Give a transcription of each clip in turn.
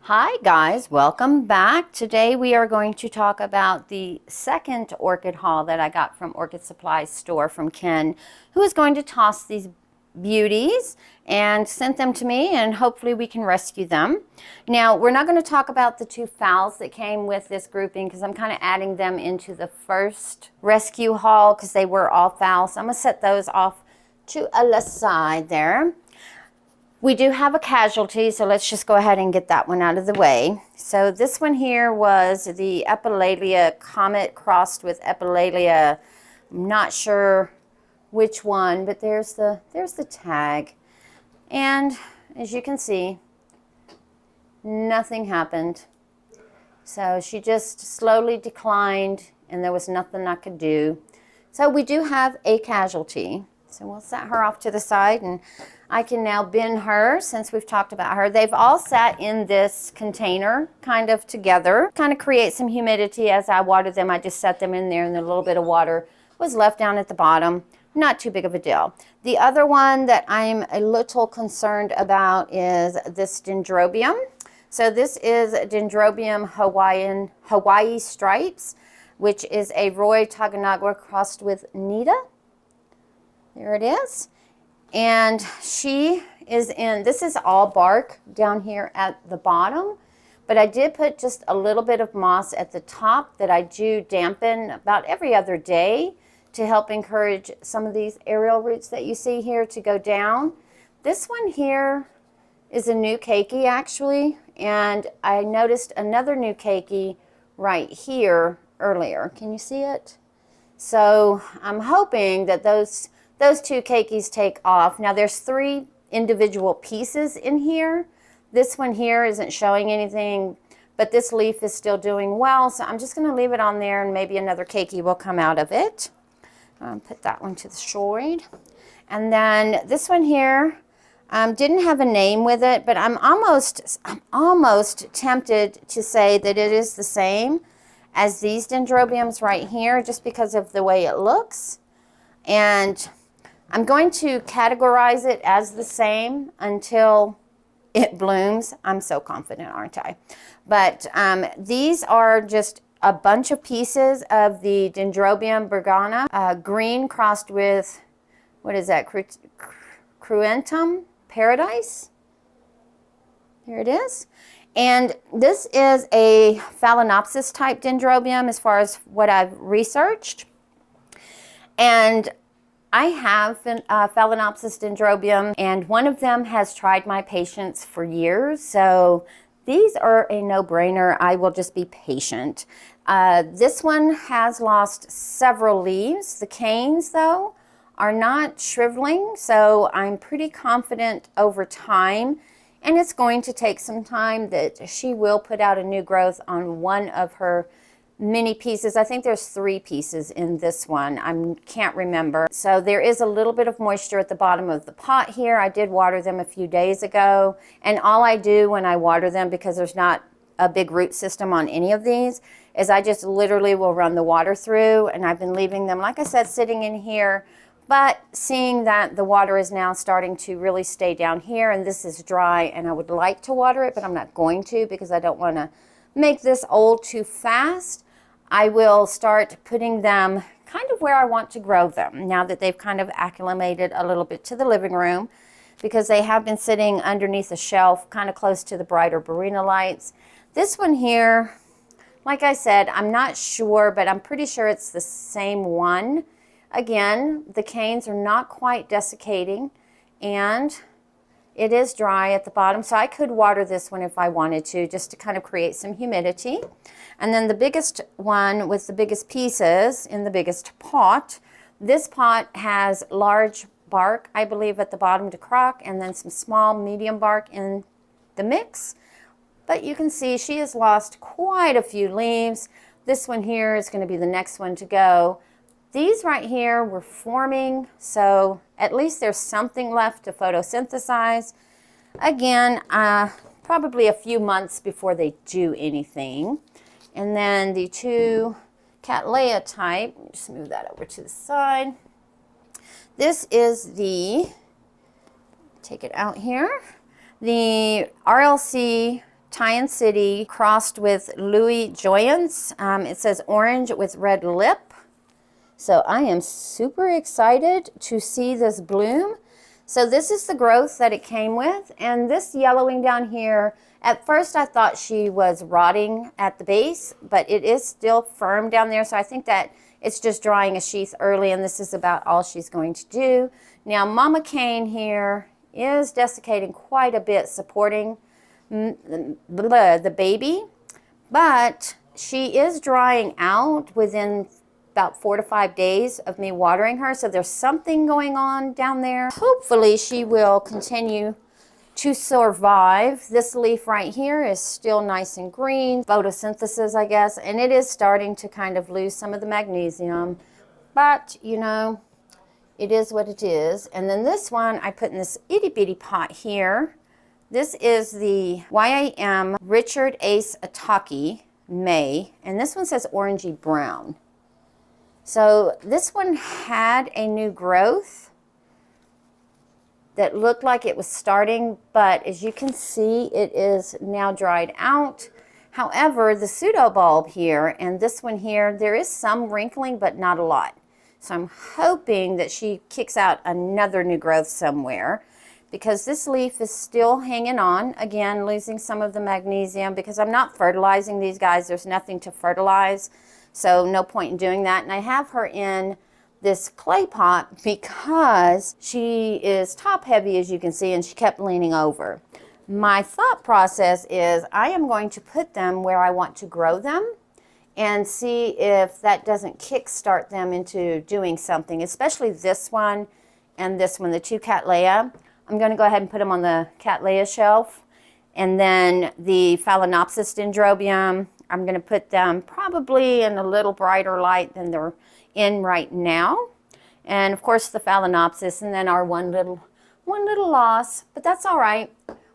Hi guys, welcome back. Today we are going to talk about the second orchid haul that I got from Orchid Supply Store from Ken, who is going to toss these beauties and sent them to me, and hopefully we can rescue them. Now, we're not going to talk about the two phals that came with this grouping because I'm kind of adding them into the first rescue haul because they were all phals. So I'm going to set those off to a side there. We do have a casualty, so let's just go ahead and get that one out of the way. So this one here was the Epilalia Comet crossed with Epilalia. I'm not sure which one, but there's the tag. And as you can see, nothing happened. So she just slowly declined and there was nothing I could do. So we do have a casualty. So we'll set her off to the side and I can now bin her since we've talked about her. They've all sat in this container kind of together, kind of create some humidity as I water them. I just set them in there and a little bit of water was left down at the bottom. Not too big of a deal. The other one that I'm a little concerned about is this Dendrobium. So this is Dendrobium Hawaii Stripes, which is a Roy Taganagua crossed with Nita. There it is. And she is in, this is all bark down here at the bottom, but I did put just a little bit of moss at the top that I do dampen about every other day to help encourage some of these aerial roots that you see here to go down. This one here is a new Cakey actually, and I noticed another new Cakey right here earlier. Can you see it? So I'm hoping that those two Cakeys take off. Now there's 3 individual pieces in here. This one here isn't showing anything, but this leaf is still doing well. So I'm just gonna leave it on there and maybe another Cakey will come out of it. Put that one to the side. And then this one here didn't have a name with it, but I'm almost tempted to say that it is the same as these Dendrobiums right here, just because of the way it looks. And I'm going to categorize it as the same until it blooms. I'm so confident, aren't I? But these are just a bunch of pieces of the Dendrobium Bergana, green crossed with, what is that, Cruentum Paradise? Here it is. And this is a Phalaenopsis type Dendrobium as far as what I've researched. And I have Phalaenopsis Dendrobium, and one of them has tried my patience for years, so these are a no-brainer. I will just be patient. This one has lost several leaves. The canes, though, are not shriveling, so I'm pretty confident over time, and it's going to take some time that she will put out a new growth on one of her many pieces. I think there's 3 pieces in this one. I can't remember. So there is a little bit of moisture at the bottom of the pot here. I did water them a few days ago. And all I do when I water them, because there's not a big root system on any of these, is I just literally will run the water through. And I've been leaving them, like I said, sitting in here. But seeing that the water is now starting to really stay down here, and this is dry, and I would like to water it, but I'm not going to because I don't want to make this old too fast. I will start putting them kind of where I want to grow them now that they've kind of acclimated a little bit to the living room, because they have been sitting underneath a shelf kind of close to the brighter Barina lights. This one here, like I said, I'm not sure, but I'm pretty sure it's the same one. Again, the canes are not quite desiccating and it is dry at the bottom, so I could water this one if I wanted to, just to kind of create some humidity. And then the biggest one with the biggest pieces in the biggest pot, this pot has large bark, I believe, at the bottom to crock, and then some small medium bark in the mix. But you can see she has lost quite a few leaves. This one here is going to be the next one to go. These right here were forming, so at least there's something left to photosynthesize. Again, probably a few months before they do anything. And then the 2 Cattleya type, just move that over to the side. This is the, take it out here, the RLC Tying City crossed with Louis Joyance. It says orange with red lip. So I am super excited to see this bloom. So this is the growth that it came with, and this yellowing down here, at first I thought she was rotting at the base, but it is still firm down there, so I think that it's just drawing a sheath early, and this is about all she's going to do. Now Mama Kane here is desiccating quite a bit, supporting the baby, but she is drying out within about 4 to 5 days of me watering her, so there's something going on down there. Hopefully she will continue to survive. This leaf right here is still nice and green, photosynthesis I guess, and it is starting to kind of lose some of the magnesium, but you know, it is what it is. And then this one I put in this itty bitty pot here. This is the YAM Richard Ace Ataki May, and this one says orangey brown. So this one had a new growth that looked like it was starting, but as you can see, it is now dried out. However, the pseudo bulb here and this one here, there is some wrinkling, but not a lot. So I'm hoping that she kicks out another new growth somewhere, because this leaf is still hanging on, again, losing some of the magnesium because I'm not fertilizing these guys. There's nothing to fertilize. So no point in doing that. And I have her in this clay pot because she is top heavy, as you can see, and she kept leaning over. My thought process is I am going to put them where I want to grow them and see if that doesn't kickstart them into doing something, especially this one and this one, the two Cattleya. I'm going to go ahead and put them on the Cattleya shelf. And then the Phalaenopsis Dendrobium, I'm going to put them probably in a little brighter light than they're in right now. And of course the Phalaenopsis, and then our one little loss, but that's all right.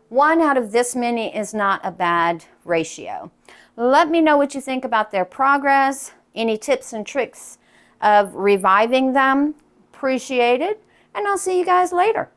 One out of this many is not a bad ratio. Let me know what you think about their progress. Any tips and tricks of reviving them? Appreciated. And I'll see you guys later.